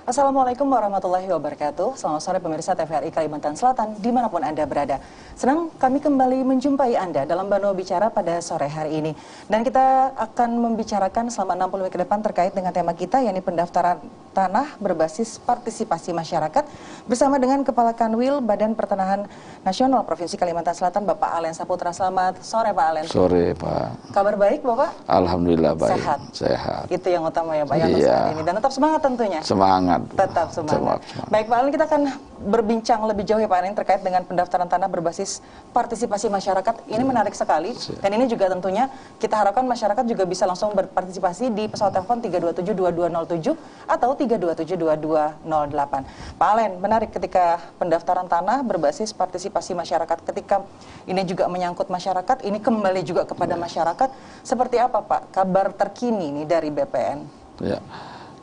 Assalamualaikum warahmatullahi wabarakatuh. Selamat sore pemirsa TVRI Kalimantan Selatan dimanapun Anda berada. Senang kami kembali menjumpai Anda dalam Bano Bicara pada sore hari ini. Dan kita akan membicarakan selama 60 menit ke depan terkait dengan tema kita, yakni pendaftaran tanah berbasis partisipasi masyarakat bersama dengan Kepala Kanwil Badan Pertanahan Nasional Provinsi Kalimantan Selatan, Bapak Alen Saputra. Selamat sore Pak Alen. Sore Pak. Kabar baik Bapak? Alhamdulillah baik. Sehat? Sehat. Itu yang utama ya Pak, yang saat ini. Dan tetap semangat tentunya? Semangat. Tetap semangat. Baik Pak Alen, kita akan berbincang lebih jauh ya Pak Alen terkait dengan pendaftaran tanah berbasis partisipasi masyarakat. Ini menarik sekali, dan ini juga tentunya kita harapkan masyarakat juga bisa langsung berpartisipasi di pesawat telepon 327-2207 atau 327-2208. Pak Alen, menarik ketika pendaftaran tanah berbasis partisipasi masyarakat, ketika ini juga menyangkut masyarakat, ini kembali juga kepada masyarakat. Seperti apa Pak kabar terkini nih dari BPN? Ya.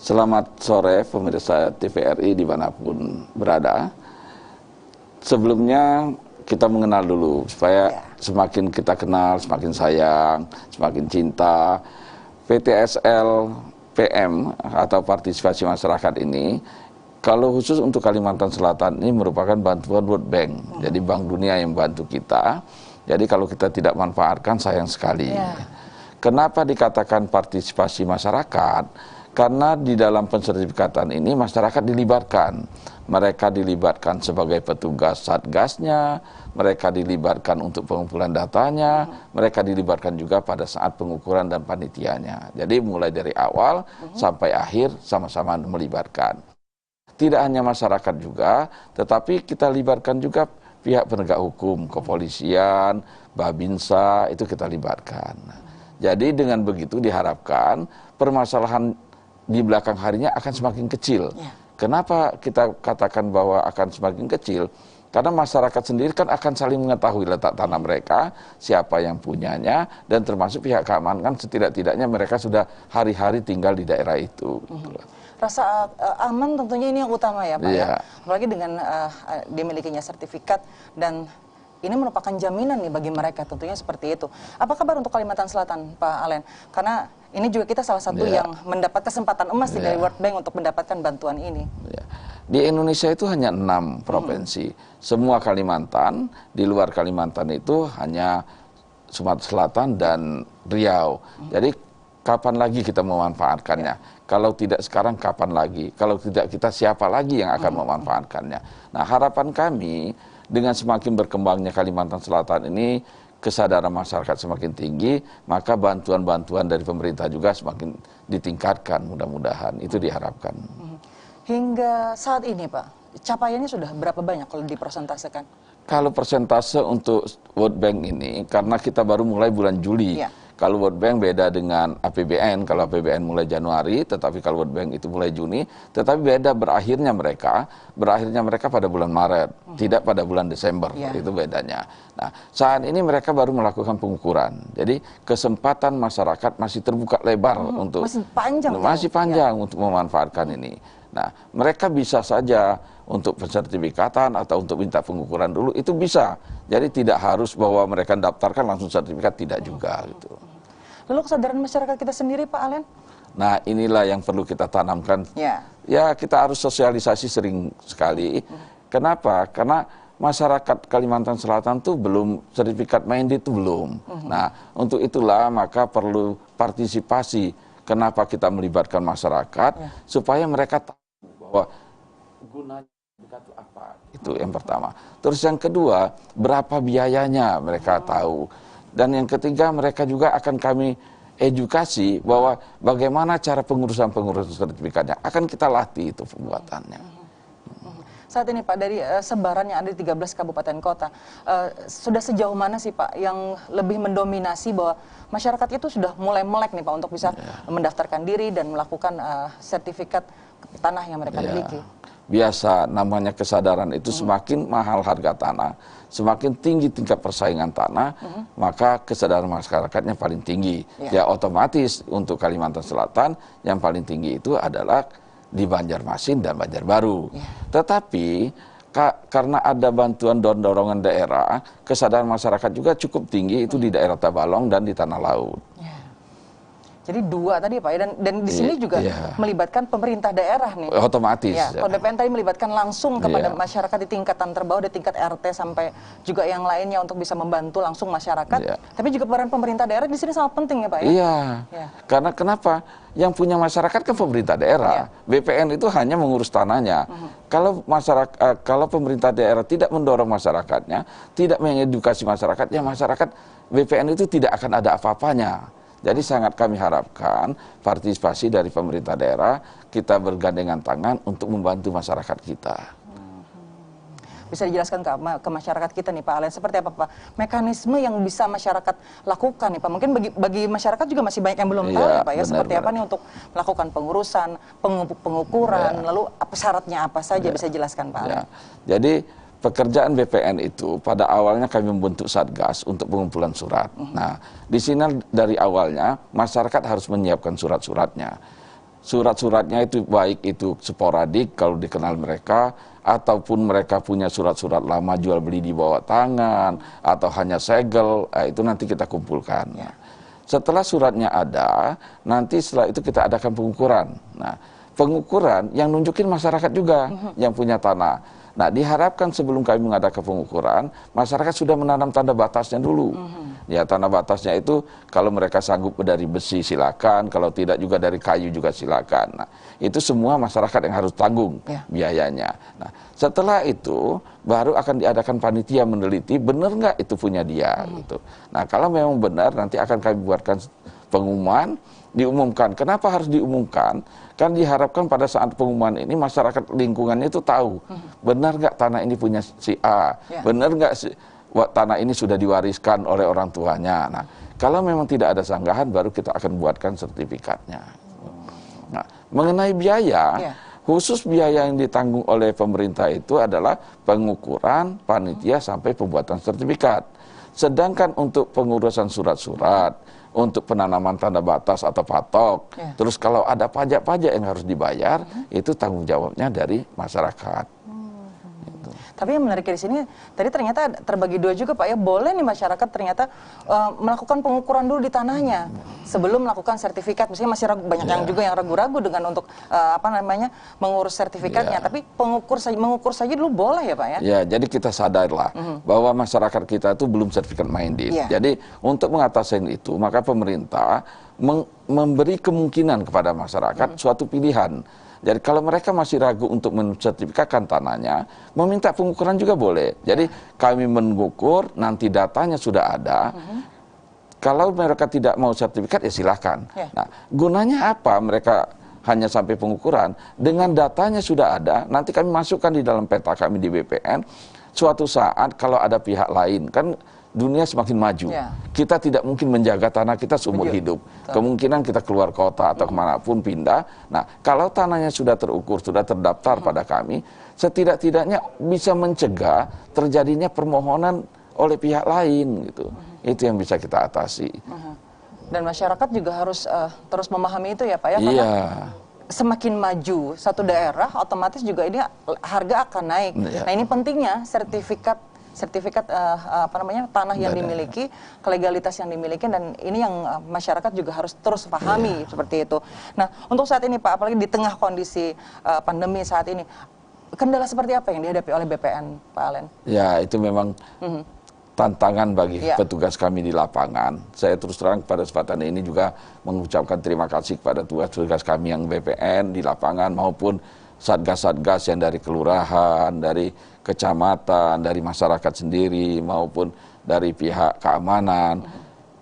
Selamat sore pemirsa TVRI dimanapun berada. Sebelumnya kita mengenal dulu supaya semakin kita kenal, semakin sayang, semakin cinta. PTSL PM atau partisipasi masyarakat ini, kalau khusus untuk Kalimantan Selatan ini merupakan bantuan World Bank. Jadi Bank Dunia yang bantu kita. Jadi kalau kita tidak manfaatkan sayang sekali. Kenapa dikatakan partisipasi masyarakat? Karena di dalam pensertifikatan ini masyarakat dilibatkan. Mereka dilibatkan sebagai petugas satgasnya, mereka dilibatkan untuk pengumpulan datanya, mereka dilibatkan juga pada saat pengukuran dan panitianya. Jadi mulai dari awal sampai akhir sama-sama melibatkan. Tidak hanya masyarakat juga, tetapi kita libatkan juga pihak penegak hukum, kepolisian, Babinsa, itu kita libatkan. Jadi dengan begitu diharapkan permasalahan di belakang harinya akan semakin kecil. Kenapa kita katakan bahwa akan semakin kecil? Karena masyarakat sendiri kan akan saling mengetahui letak tanah mereka, siapa yang punyanya, dan termasuk pihak keamanan setidak-tidaknya mereka sudah hari-hari tinggal di daerah itu. Rasa aman tentunya ini yang utama ya Pak ya. Apalagi dengan dimilikinya sertifikat, dan ini merupakan jaminan nih bagi mereka tentunya seperti itu. Apa kabar untuk Kalimantan Selatan Pak Alen? Karena ini juga kita salah satu yang mendapat kesempatan emas dari World Bank untuk mendapatkan bantuan ini. Di Indonesia itu hanya 6 provinsi. Semua Kalimantan, di luar Kalimantan itu hanya Sumatera Selatan dan Riau. Jadi kapan lagi kita memanfaatkannya? Kalau tidak sekarang kapan lagi? Kalau tidak kita siapa lagi yang akan memanfaatkannya? Nah, harapan kami dengan semakin berkembangnya Kalimantan Selatan ini, kesadaran masyarakat semakin tinggi, maka bantuan-bantuan dari pemerintah juga semakin ditingkatkan, mudah-mudahan itu diharapkan. Hingga saat ini Pak, capaiannya sudah berapa banyak kalau dipersentasekan? Kalau persentase untuk World Bank ini, karena kita baru mulai bulan Juli. Kalau World Bank beda dengan APBN, kalau APBN mulai Januari, tetapi kalau World Bank itu mulai Juni, tetapi beda berakhirnya mereka pada bulan Maret, tidak pada bulan Desember, itu bedanya. Nah, saat ini mereka baru melakukan pengukuran, jadi kesempatan masyarakat masih terbuka lebar untuk masih panjang untuk memanfaatkan ini. Nah, mereka bisa saja untuk pensertifikatan atau untuk minta pengukuran dulu, itu bisa. Jadi tidak harus bahwa mereka daftarkan langsung sertifikat, tidak juga gitu. Lalu kesadaran masyarakat kita sendiri Pak Alen? Nah, inilah yang perlu kita tanamkan. Ya, kita harus sosialisasi sering sekali. Kenapa? Karena masyarakat Kalimantan Selatan tuh belum sertifikat mandate itu belum. Nah, untuk itulah maka perlu partisipasi. Kenapa kita melibatkan masyarakat supaya mereka tahu bahwa gunanya itu apa? Itu yang pertama. Terus yang kedua, berapa biayanya mereka tahu. Dan yang ketiga, mereka juga akan kami edukasi bahwa bagaimana cara pengurusan sertifikatnya. Akan kita latih itu pembuatannya. Saat ini Pak, dari sebaran yang ada di 13 kabupaten kota, sudah sejauh mana sih Pak yang lebih mendominasi bahwa masyarakat itu sudah mulai melek nih Pak untuk bisa mendaftarkan diri dan melakukan sertifikat tanah yang mereka miliki? Biasa, namanya kesadaran itu semakin mahal harga tanah, semakin tinggi tingkat persaingan tanah, maka kesadaran masyarakatnya paling tinggi. Ya otomatis untuk Kalimantan Selatan yang paling tinggi itu adalah di Banjarmasin dan Banjarbaru. Tetapi karena ada bantuan dorongan daerah, kesadaran masyarakat juga cukup tinggi itu di daerah Tabalong dan di Tanah Laut. Jadi dua tadi Pak ya, dan di sini juga melibatkan pemerintah daerah nih. Otomatis. Ya, kalau BPN tadi melibatkan langsung kepada masyarakat di tingkatan terbawah, di tingkat RT sampai juga yang lainnya untuk bisa membantu langsung masyarakat. Tapi juga peran pemerintah daerah di sini sangat penting ya Pak ya. Iya. Karena kenapa? Yang punya masyarakat kan pemerintah daerah. BPN itu hanya mengurus tanahnya. Kalau masyarakat, kalau pemerintah daerah tidak mendorong masyarakatnya, tidak mengedukasi masyarakat, ya masyarakat BPN itu tidak akan ada apa-apanya. Jadi sangat kami harapkan partisipasi dari pemerintah daerah, kita bergandengan tangan untuk membantu masyarakat kita. Bisa dijelaskan ke masyarakat kita nih Pak Alen, seperti apa Pak mekanisme yang bisa masyarakat lakukan nih Pak? Mungkin bagi masyarakat juga masih banyak yang belum tahu ya Pak ya, seperti apa nih untuk melakukan pengurusan, pengukuran, lalu syaratnya apa saja, bisa jelaskan Pak Alen? Jadi pekerjaan BPN itu pada awalnya kami membentuk Satgas untuk pengumpulan surat. Nah, di sini dari awalnya masyarakat harus menyiapkan surat-suratnya. Surat-suratnya itu baik itu sporadik kalau dikenal mereka, ataupun mereka punya surat-surat lama jual beli di bawah tangan, atau hanya segel, itu nanti kita kumpulkan. Setelah suratnya ada, nanti setelah itu kita adakan pengukuran. Nah, pengukuran yang nunjukin masyarakat juga yang punya tanah. Nah, diharapkan sebelum kami mengadakan pengukuran, masyarakat sudah menanam tanda batasnya dulu. Ya, tanda batasnya itu kalau mereka sanggup dari besi silakan, kalau tidak juga dari kayu juga silakan. Nah, itu semua masyarakat yang harus tanggung biayanya. Nah, setelah itu baru akan diadakan panitia meneliti benar nggak itu punya dia gitu. Nah, kalau memang benar nanti akan kami buatkan pengumuman, diumumkan. Kenapa harus diumumkan? Kan diharapkan pada saat pengumuman ini masyarakat lingkungannya itu tahu benar nggak tanah ini punya si A, benar nggak tanah ini sudah diwariskan oleh orang tuanya. Nah, kalau memang tidak ada sanggahan baru kita akan buatkan sertifikatnya. Nah, mengenai biaya, khusus biaya yang ditanggung oleh pemerintah itu adalah pengukuran, panitia sampai pembuatan sertifikat. Sedangkan untuk pengurusan surat-surat, untuk penanaman tanda batas atau patok, terus kalau ada pajak-pajak yang harus dibayar, itu tanggung jawabnya dari masyarakat. Tapi yang menarik di sini, tadi ternyata terbagi dua juga Pak ya, boleh nih masyarakat ternyata melakukan pengukuran dulu di tanahnya sebelum melakukan sertifikat. Misalnya masih banyak yang juga yang ragu-ragu dengan untuk mengurus sertifikatnya. Tapi mengukur saja dulu boleh ya Pak ya? Ya, jadi kita sadarlah bahwa masyarakat kita itu belum sertifikat minded. Jadi untuk mengatasi itu, maka pemerintah memberi kemungkinan kepada masyarakat suatu pilihan. Jadi kalau mereka masih ragu untuk mensertifikatkan tanahnya, meminta pengukuran juga boleh. Jadi kami mengukur, nanti datanya sudah ada. Kalau mereka tidak mau sertifikat, ya silahkan. Nah, gunanya apa mereka hanya sampai pengukuran? Dengan datanya sudah ada, nanti kami masukkan di dalam peta kami di BPN. Suatu saat kalau ada pihak lain, kan dunia semakin maju. Kita tidak mungkin menjaga tanah kita seumur hidup. Kemungkinan kita keluar kota atau kemanapun pindah. Nah, kalau tanahnya sudah terukur, sudah terdaftar pada kami, setidak-tidaknya bisa mencegah terjadinya permohonan oleh pihak lain gitu. Itu yang bisa kita atasi. Dan masyarakat juga harus terus memahami itu ya Pak ya, karena semakin maju satu daerah, otomatis juga ini harga akan naik. Nah, ini pentingnya sertifikat tanah yang dimiliki, legalitas yang dimiliki, dan ini yang masyarakat juga harus terus pahami seperti itu. Nah, untuk saat ini Pak, apalagi di tengah kondisi pandemi saat ini, kendala seperti apa yang dihadapi oleh BPN Pak Alen? Ya, itu memang tantangan bagi petugas kami di lapangan. Saya terus terang pada kesempatan ini juga mengucapkan terima kasih kepada tugas-tugas kami yang BPN di lapangan maupun satgas-satgas yang dari kelurahan, dari kecamatan, dari masyarakat sendiri maupun dari pihak keamanan.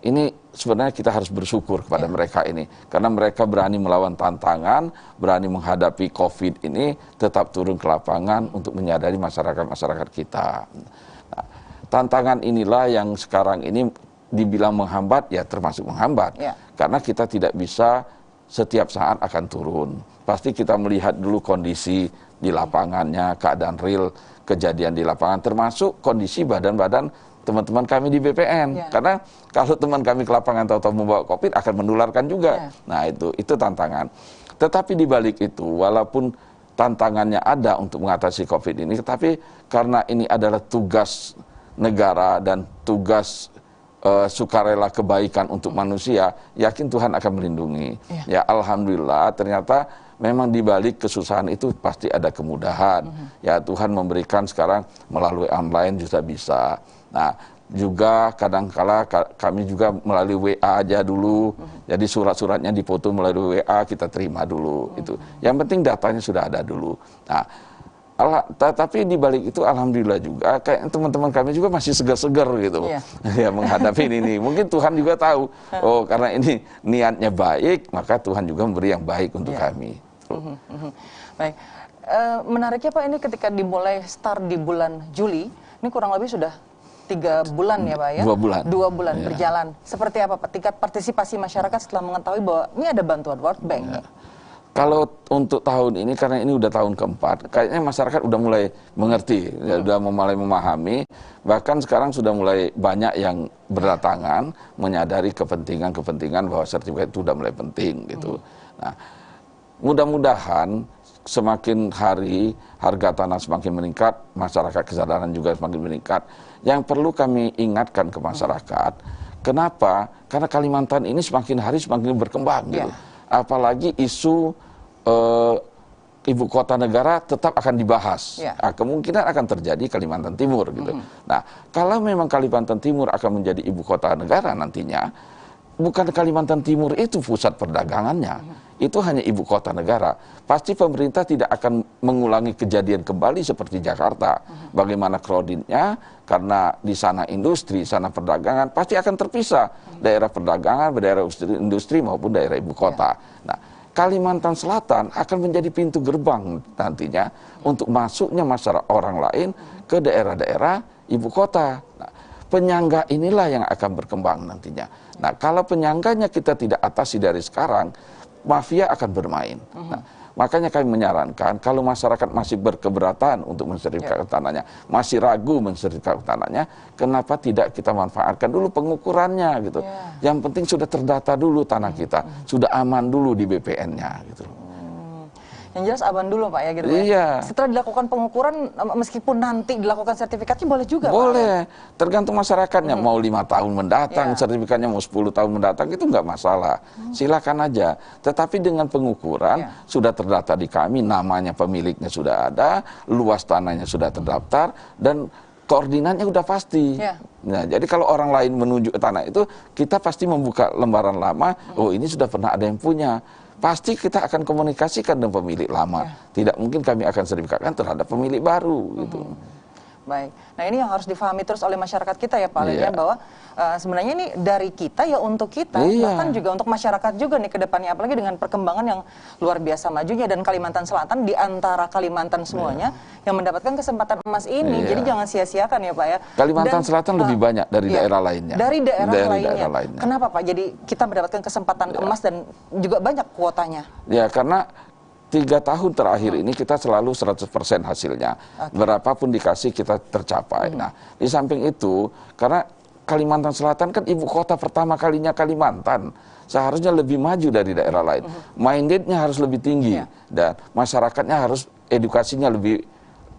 Ini sebenarnya kita harus bersyukur kepada mereka ini, karena mereka berani melawan tantangan, berani menghadapi COVID ini, tetap turun ke lapangan untuk menyadari masyarakat kita. Nah, tantangan inilah yang sekarang ini dibilang menghambat, ya termasuk menghambat, karena kita tidak bisa setiap saat akan turun. Pasti kita melihat dulu kondisi di lapangannya, keadaan real, kejadian di lapangan, termasuk kondisi badan-badan teman-teman kami di BPN. Karena kalau teman kami ke lapangan tahu-tahu membawa COVID, akan menularkan juga. Nah, itu tantangan. Tetapi di balik itu, walaupun tantangannya ada untuk mengatasi COVID ini, tetapi karena ini adalah tugas negara dan tugas sukarela kebaikan untuk manusia, yakin Tuhan akan melindungi. Ya alhamdulillah ternyata memang di balik kesusahan itu pasti ada kemudahan. Ya Tuhan memberikan sekarang melalui online juga bisa. Nah juga kadang-kala kami juga melalui WA aja dulu. Jadi surat-suratnya dipoto melalui WA kita terima dulu. Itu. Yang penting datanya sudah ada dulu. Nah tapi di balik itu alhamdulillah juga kayak teman-teman kami juga masih segar-segar gitu ya menghadapi ini. Mungkin Tuhan juga tahu, oh karena ini niatnya baik, maka Tuhan juga memberi yang baik untuk kami. Baik, menariknya Pak, ini ketika dimulai start di bulan Juli, ini kurang lebih sudah 3 bulan ya Pak ya? 2 bulan. 2 bulan berjalan. Seperti apa Pak tingkat partisipasi masyarakat setelah mengetahui bahwa ini ada bantuan World Bank? Kalau untuk tahun ini, karena ini udah tahun keempat, kayaknya masyarakat udah mulai mengerti, udah mulai memahami, bahkan sekarang sudah mulai banyak yang berdatangan menyadari kepentingan bahwa sertifikat itu udah mulai penting gitu. Nah, mudah-mudahan semakin hari harga tanah semakin meningkat, masyarakat kesadaran juga semakin meningkat. Yang perlu kami ingatkan ke masyarakat, kenapa? Karena Kalimantan ini semakin hari semakin berkembang gitu. Apalagi isu ibu kota negara tetap akan dibahas. Nah, kemungkinan akan terjadi Kalimantan Timur gitu. Nah, kalau memang Kalimantan Timur akan menjadi ibu kota negara nantinya, bukan Kalimantan Timur itu pusat perdagangannya. Itu hanya ibu kota negara. Pasti pemerintah tidak akan mengulangi kejadian kembali seperti Jakarta. Bagaimana kreditnya, karena di sana industri, sana perdagangan, pasti akan terpisah. Daerah perdagangan, daerah industri maupun daerah ibu kota. Nah, Kalimantan Selatan akan menjadi pintu gerbang nantinya untuk masuknya masyarakat orang lain ke daerah-daerah ibu kota. Nah, penyangga inilah yang akan berkembang nantinya. Nah, kalau penyangganya kita tidak atasi dari sekarang, mafia akan bermain. Nah, makanya kami menyarankan kalau masyarakat masih berkeberatan untuk mensertifikatkan tanahnya, masih ragu mensertifikatkan tanahnya, kenapa tidak kita manfaatkan dulu pengukurannya gitu. Yang penting sudah terdata dulu tanah kita, sudah aman dulu di BPN-nya gitu. Yang jelas aman dulu Pak ya gitu ya. Setelah dilakukan pengukuran, meskipun nanti dilakukan sertifikatnya boleh juga boleh, Pak? Tergantung masyarakatnya. Mau 5 tahun mendatang, sertifikatnya mau 10 tahun mendatang, itu nggak masalah. Silakan aja. Tetapi dengan pengukuran, sudah terdata di kami, namanya pemiliknya sudah ada, luas tanahnya sudah terdaftar, dan koordinatnya udah pasti. Nah, jadi kalau orang lain menunjuk tanah itu, kita pasti membuka lembaran lama, oh ini sudah pernah ada yang punya. Pasti kita akan komunikasikan dengan pemilik lama. Tidak mungkin kami akan sertifikatkan terhadap pemilik baru gitu. Baik. Nah, ini yang harus difahami terus oleh masyarakat kita ya Pak Len, bahwa sebenarnya ini dari kita ya untuk kita, bahkan juga untuk masyarakat juga nih ke depannya, apalagi dengan perkembangan yang luar biasa majunya, dan Kalimantan Selatan di antara Kalimantan semuanya yang mendapatkan kesempatan emas ini. Jadi jangan sia-siakan ya Pak ya. Kalimantan Selatan lebih banyak dari daerah lainnya. Dari daerah lainnya. Kenapa Pak? Jadi kita mendapatkan kesempatan emas dan juga banyak kuotanya. Ya, karena 3 tahun terakhir ini kita selalu 100% hasilnya. Berapapun dikasih kita tercapai. Nah, di samping itu, karena Kalimantan Selatan kan ibu kota pertama kalinya Kalimantan, seharusnya lebih maju dari daerah lain. Mindednya harus lebih tinggi, dan masyarakatnya harus edukasinya lebih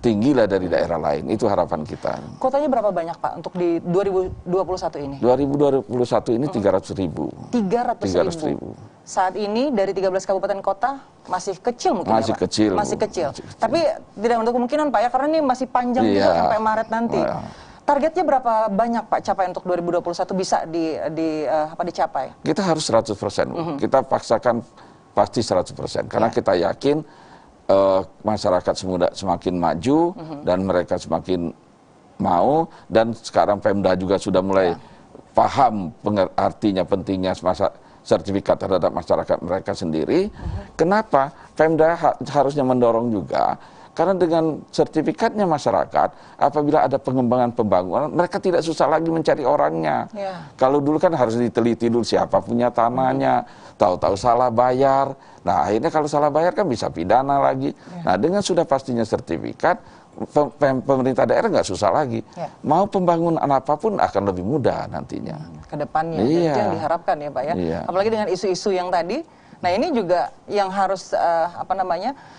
tinggi lah dari daerah lain. Itu harapan kita. Kotanya berapa banyak Pak untuk di 2021 ini? 2021 ini 300.000. 300.000. Saat ini dari 13 kabupaten kota masih kecil mungkin masih ya Pak? Kecil. Masih kecil. Tapi tidak untuk kemungkinan Pak ya, karena ini masih panjang juga sampai Maret nanti. Targetnya berapa banyak Pak capaian untuk 2021 bisa dicapai? Kita harus 100%. Kita paksakan pasti 100%. Karena kita yakin masyarakat semakin maju dan mereka semakin mau, dan sekarang Pemda juga sudah mulai paham artinya pentingnya sertifikat terhadap masyarakat mereka sendiri. Kenapa? Pemda harusnya mendorong juga, karena dengan sertifikatnya masyarakat, apabila ada pengembangan pembangunan, mereka tidak susah lagi mencari orangnya. Kalau dulu kan harus diteliti dulu siapa punya tanahnya, tahu-tahu salah bayar. Nah, akhirnya kalau salah bayar kan bisa pidana lagi. Nah, dengan sudah pastinya sertifikat, pemerintah daerah nggak susah lagi. Mau pembangunan apapun akan lebih mudah nantinya. Kedepannya, itu yang diharapkan ya Pak ya. Apalagi dengan isu-isu yang tadi. Nah, ini juga yang harus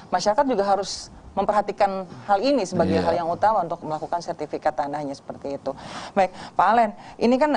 masyarakat juga harus memperhatikan hal ini sebagai hal yang utama untuk melakukan sertifikat tanahnya seperti itu. Baik, Pak Alen, ini kan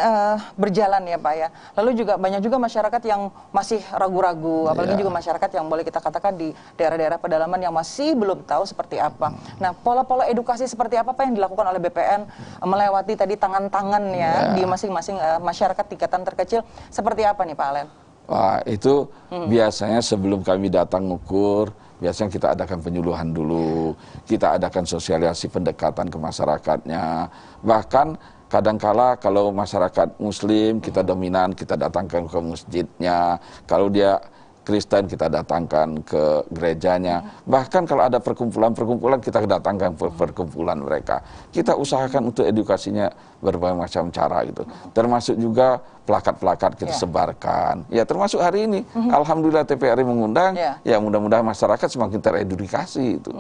berjalan ya Pak ya. Lalu juga banyak juga masyarakat yang masih ragu-ragu, apalagi juga masyarakat yang boleh kita katakan di daerah-daerah pedalaman yang masih belum tahu seperti apa. Nah, pola-pola edukasi seperti apa Pak yang dilakukan oleh BPN melewati tadi tangan-tangan ya di masing-masing masyarakat tingkatan terkecil, seperti apa nih Pak Alen? Wah, itu biasanya sebelum kami datang ngukur, biasanya kita adakan penyuluhan dulu, kita adakan sosialisasi pendekatan ke masyarakatnya. Bahkan kadangkala kalau masyarakat Muslim kita dominan, kita datangkan ke masjidnya. Kalau dia Kristen kita datangkan ke gerejanya. Bahkan kalau ada perkumpulan-perkumpulan kita datangkan ke perkumpulan mereka. Kita usahakan untuk edukasinya berbagai macam cara gitu. Termasuk juga plakat-plakat kita sebarkan. Ya termasuk hari ini. Alhamdulillah TPRI mengundang. Ya mudah-mudahan masyarakat semakin teredukasi itu.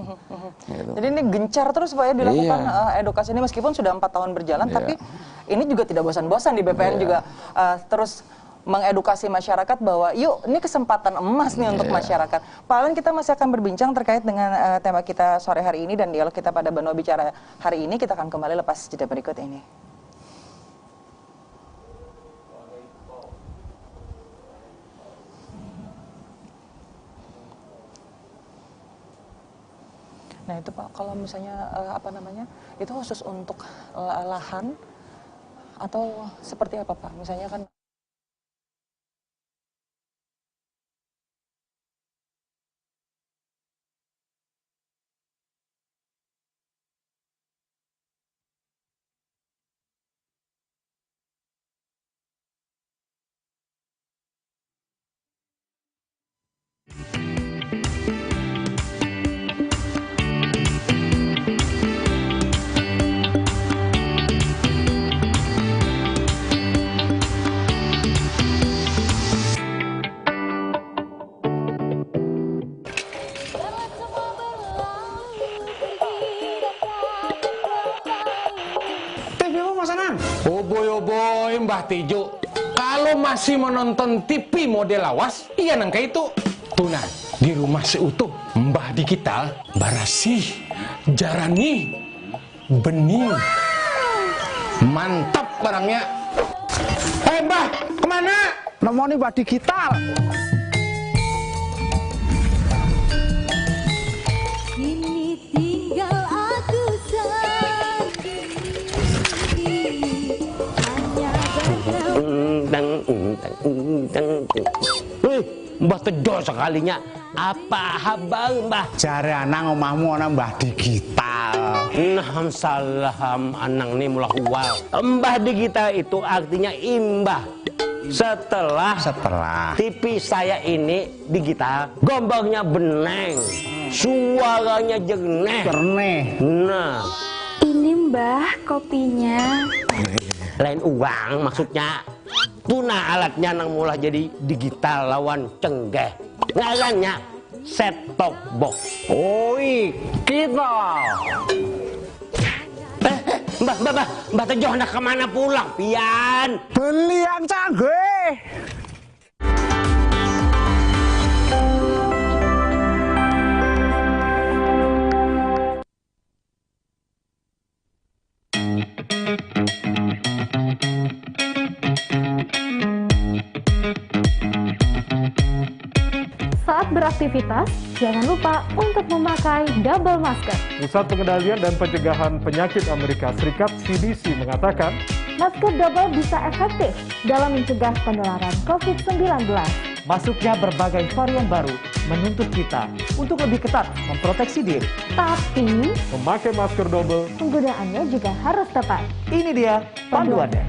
Gitu. Jadi ini gencar terus Pak ya dilakukan edukasi ini meskipun sudah 4 tahun berjalan. Tapi ini juga tidak bosan-bosan di BPN juga terus mengedukasi masyarakat bahwa yuk ini kesempatan emas nih untuk masyarakat. Pak Alen, kita masih akan berbincang terkait dengan tema kita sore hari ini dan dialog kita pada Banua Bicara hari ini. Kita akan kembali lepas jeda berikut ini. Nah itu Pak, kalau misalnya itu khusus untuk lahan atau seperti apa Pak? Misalnya kan Oboy, Mbah Tejo. Kalau masih menonton TV model lawas, iya nangka itu. Tuna, di rumah seutuh, Mbah digital, barasih, jarani, bening. Mantap barangnya. Hei Mbah, kemana? Nemoni Mbah digital. Kini tinggal aku Mbah Tejo sekalinya. Apa kabar Mbah? Jare anang omahmu ana Mbah digital. Nah, salam anang nih mulak uwal. Mbah digital itu artinya imbah. Setelah TV saya ini digital, gambarnya beneng, suaranya jerneh. Nah, ini Mbah kopinya. lain uang maksudnya. Tuna alatnya nang mulai jadi digital lawan cenggeh. Ngarannya set top box. Oi, kita. Mbah Tejo hendak kemana pulang, pian? Beli yang canggih. Saat beraktivitas, jangan lupa untuk memakai double masker. Pusat Pengendalian dan Pencegahan Penyakit Amerika Serikat (CDC) mengatakan, Masker double bisa efektif dalam mencegah penularan COVID-19. Masuknya berbagai varian baru menuntut kita untuk lebih ketat memproteksi diri. Tapi, memakai masker double penggunaannya juga harus tepat. Ini dia panduannya.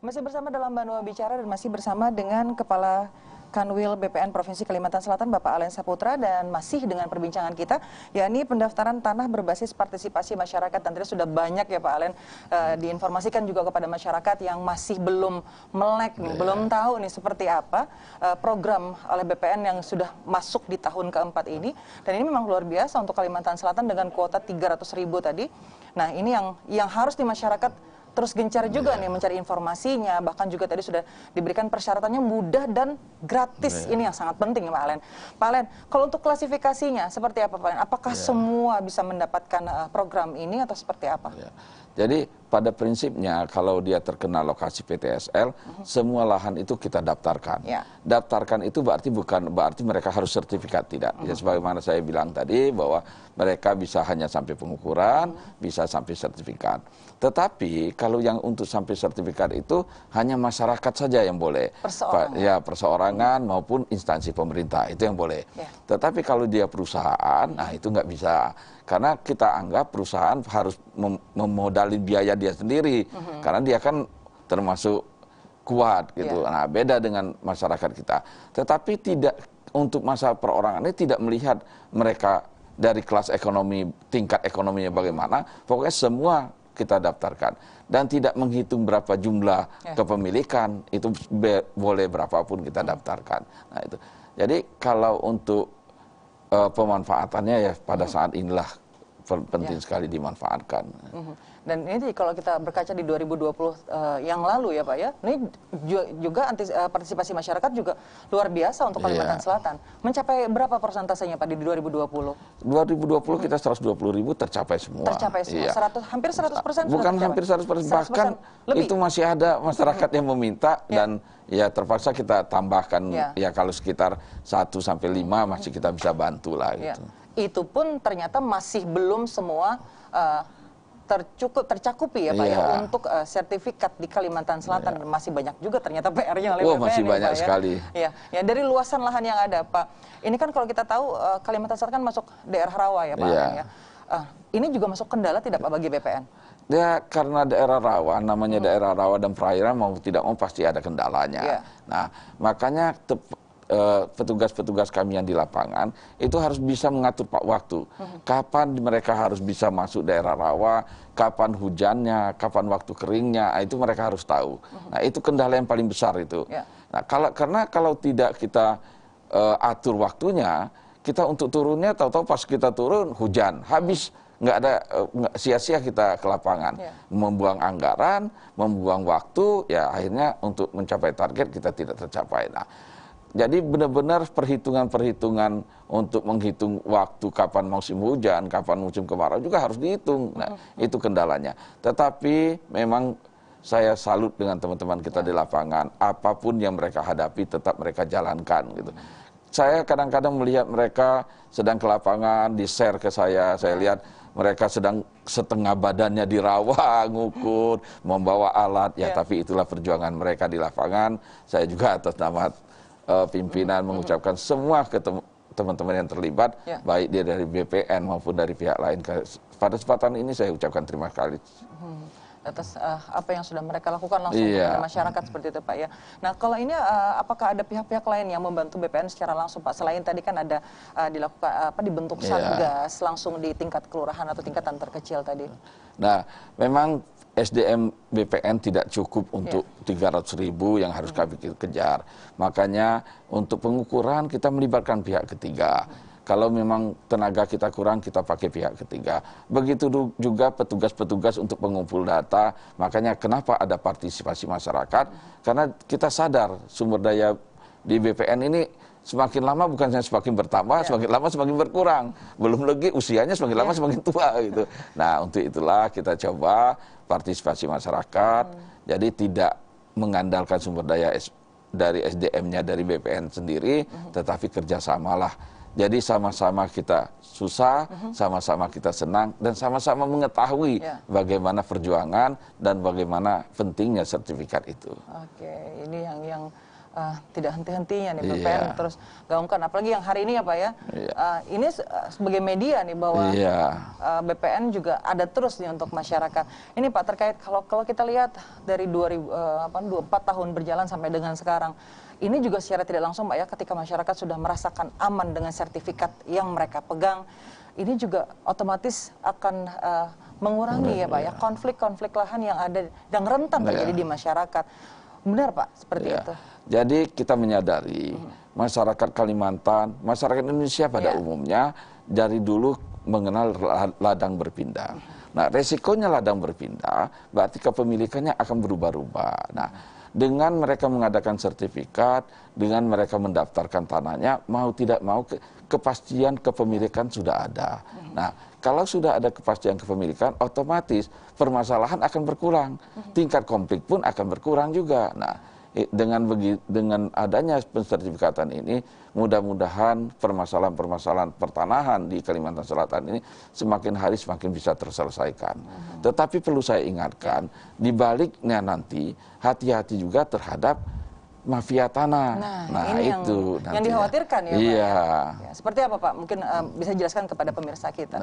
Masih bersama dalam Banua Bicara dan masih bersama dengan Kepala Kanwil BPN Provinsi Kalimantan Selatan Bapak Alen Saputra, dan masih dengan perbincangan kita yakni pendaftaran tanah berbasis partisipasi masyarakat. Dan tadi sudah banyak ya Pak Alen diinformasikan juga kepada masyarakat yang masih belum melek nih, belum tahu nih seperti apa program oleh BPN yang sudah masuk di tahun keempat ini. Dan ini memang luar biasa untuk Kalimantan Selatan dengan kuota 300.000 tadi. Nah, ini yang harus di masyarakat terus gencar juga nih mencari informasinya, bahkan juga tadi sudah diberikan persyaratannya mudah dan gratis. Ini yang sangat penting ya Pak Alen. Pak Alen, kalau untuk klasifikasinya seperti apa Pak Alen? Apakah semua bisa mendapatkan program ini atau seperti apa? Jadi pada prinsipnya kalau dia terkena lokasi PTSL, semua lahan itu kita daftarkan. Daftarkan itu bukan berarti mereka harus sertifikat, tidak. Ya, sebagaimana saya bilang tadi bahwa mereka bisa hanya sampai pengukuran, bisa sampai sertifikat. Tetapi kalau yang untuk sampai sertifikat itu hanya masyarakat saja yang boleh. Perseorangan maupun instansi pemerintah itu yang boleh. Tetapi kalau dia perusahaan, nah itu nggak bisa. Karena kita anggap perusahaan harus memodalin biaya dia sendiri. Karena dia kan termasuk kuat gitu. Nah, beda dengan masyarakat kita. Tetapi tidak, untuk masa perorangan ini tidak melihat mereka dari kelas ekonomi, tingkat ekonominya bagaimana. Pokoknya semua kita daftarkan. Dan tidak menghitung berapa jumlah kepemilikan, itu boleh berapapun kita daftarkan. Nah, itu. Jadi kalau untuk pemanfaatannya ya pada saat inilah penting sekali dimanfaatkan. Dan ini kalau kita berkaca di 2020 yang lalu ya Pak ya, ini juga partisipasi masyarakat juga luar biasa untuk Kalimantan Selatan. Mencapai berapa persentasenya Pak di 2020? 2020 kita 120.000 tercapai semua. Tercapai semua, hampir 100%. Bukan hampir 100%, bahkan itu masih ada masyarakat yang meminta dan ya terpaksa kita tambahkan ya kalau sekitar 1-5 masih kita bisa bantu lah gitu. Itu pun ternyata masih belum semua tercakupi ya Pak ya untuk sertifikat di Kalimantan Selatan. Masih banyak juga ternyata PR-nya oleh BPN. Masih banyak sekali. Ya, dari luasan lahan yang ada Pak. Ini kan kalau kita tahu Kalimantan Selatan kan masuk daerah rawa ya Pak. Ini juga masuk kendala tidak Pak bagi BPN? Ya, karena daerah rawa, namanya daerah rawa dan perairan mau tidak mau pasti ada kendalanya. Nah, makanya petugas-petugas kami yang di lapangan itu harus bisa mengatur waktu. Kapan mereka harus bisa masuk daerah rawa, kapan hujannya, kapan waktu keringnya, itu mereka harus tahu. Nah, itu kendala yang paling besar itu. Nah, karena kalau tidak kita atur waktunya, kita untuk turunnya tahu-tahu pas kita turun hujan, habis. Nggak ada, sia-sia kita ke lapangan, membuang anggaran, membuang waktu, ya akhirnya untuk mencapai target kita tidak tercapai. Nah, jadi benar-benar perhitungan-perhitungan untuk menghitung waktu kapan musim hujan, kapan musim kemarau juga harus dihitung. Nah, itu kendalanya. Tetapi memang saya salut dengan teman-teman kita di lapangan. Apapun yang mereka hadapi tetap mereka jalankan gitu. Saya kadang-kadang melihat mereka sedang ke lapangan, di-share ke saya lihat mereka sedang setengah badannya di rawa, ngukur, membawa alat. Ya, tapi itulah perjuangan mereka di lapangan. Saya juga atas nama pimpinan mengucapkan semua ke teman-teman yang terlibat, baik dia dari BPN maupun dari pihak lain. Pada kesempatan ini saya ucapkan terima kasih. Atas apa yang sudah mereka lakukan langsung kepada masyarakat seperti itu Pak ya. Nah, kalau ini apakah ada pihak-pihak lain yang membantu BPN secara langsung Pak? Selain tadi kan ada dilakukan dibentuk satgas langsung di tingkat kelurahan atau tingkatan terkecil tadi. Nah, memang SDM BPN tidak cukup untuk 300.000 yang harus kami kejar. Makanya untuk pengukuran kita melibatkan pihak ketiga. Kalau memang tenaga kita kurang, kita pakai pihak ketiga. Begitu juga petugas-petugas untuk pengumpul data. Makanya kenapa ada partisipasi masyarakat? Karena kita sadar sumber daya di BPN ini semakin lama bukan hanya semakin bertambah, semakin lama semakin berkurang. Belum lagi usianya semakin lama semakin tua gitu. Nah, untuk itulah kita coba partisipasi masyarakat. Jadi tidak mengandalkan sumber daya dari SDM-nya dari BPN sendiri, tetapi kerjasamalah. Jadi sama-sama kita susah, sama-sama kita senang, dan sama-sama mengetahui bagaimana perjuangan dan bagaimana pentingnya sertifikat itu. Oke, ini yang tidak henti-hentinya nih BPN terus gaungkan, apalagi yang hari ini ya Pak ya. Ini sebagai media nih bahwa BPN juga ada terus nih untuk masyarakat. Ini Pak terkait kalau kita lihat dari 4 tahun berjalan sampai dengan sekarang, ini juga secara tidak langsung Pak ya, ketika masyarakat sudah merasakan aman dengan sertifikat yang mereka pegang, ini juga otomatis akan mengurangi ya Pak ya konflik-konflik lahan yang ada, yang rentan terjadi di masyarakat. Benar Pak, seperti itu. Jadi kita menyadari masyarakat Kalimantan, masyarakat Indonesia pada umumnya dari dulu mengenal ladang berpindah. Nah, resikonya ladang berpindah berarti kepemilikannya akan berubah-ubah. Nah, dengan mereka mengadakan sertifikat, dengan mereka mendaftarkan tanahnya, mau tidak mau kepastian kepemilikan sudah ada. Nah, kalau sudah ada kepastian kepemilikan, otomatis permasalahan akan berkurang. Tingkat konflik pun akan berkurang juga. Nah, dengan adanya pensertifikatan ini, mudah-mudahan permasalahan-permasalahan pertanahan di Kalimantan Selatan ini semakin hari semakin bisa terselesaikan. Tetapi perlu saya ingatkan, di baliknya nanti hati-hati juga terhadap mafia tanah. Nah ini itu yang dikhawatirkan ya Pak. Iya. Ya, seperti apa Pak? Mungkin bisa jelaskan kepada pemirsa kita.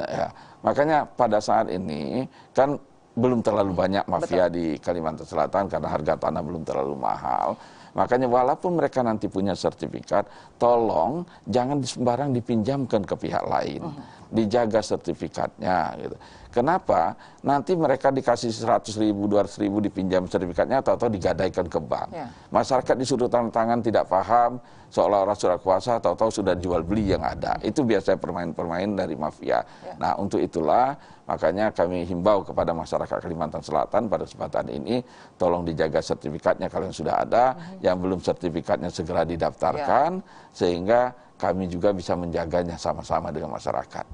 Makanya pada saat ini kan belum terlalu banyak mafia di Kalimantan Selatan karena harga tanah belum terlalu mahal. Makanya walaupun mereka nanti punya sertifikat, tolong jangan sembarang dipinjamkan ke pihak lain. Dijaga sertifikatnya gitu. Kenapa? Nanti mereka dikasih 100.000, 200.000 dipinjam sertifikatnya atau digadaikan ke bank. Masyarakat disuruh tanda tangan tidak paham, seolah-olah surat kuasa atau sudah jual beli yang ada. Itu biasanya permain-permain dari mafia. Nah, untuk itulah makanya kami himbau kepada masyarakat Kalimantan Selatan pada kesempatan ini, tolong dijaga sertifikatnya kalau yang sudah ada, yang belum sertifikatnya segera didaftarkan, sehingga kami juga bisa menjaganya sama-sama dengan masyarakat.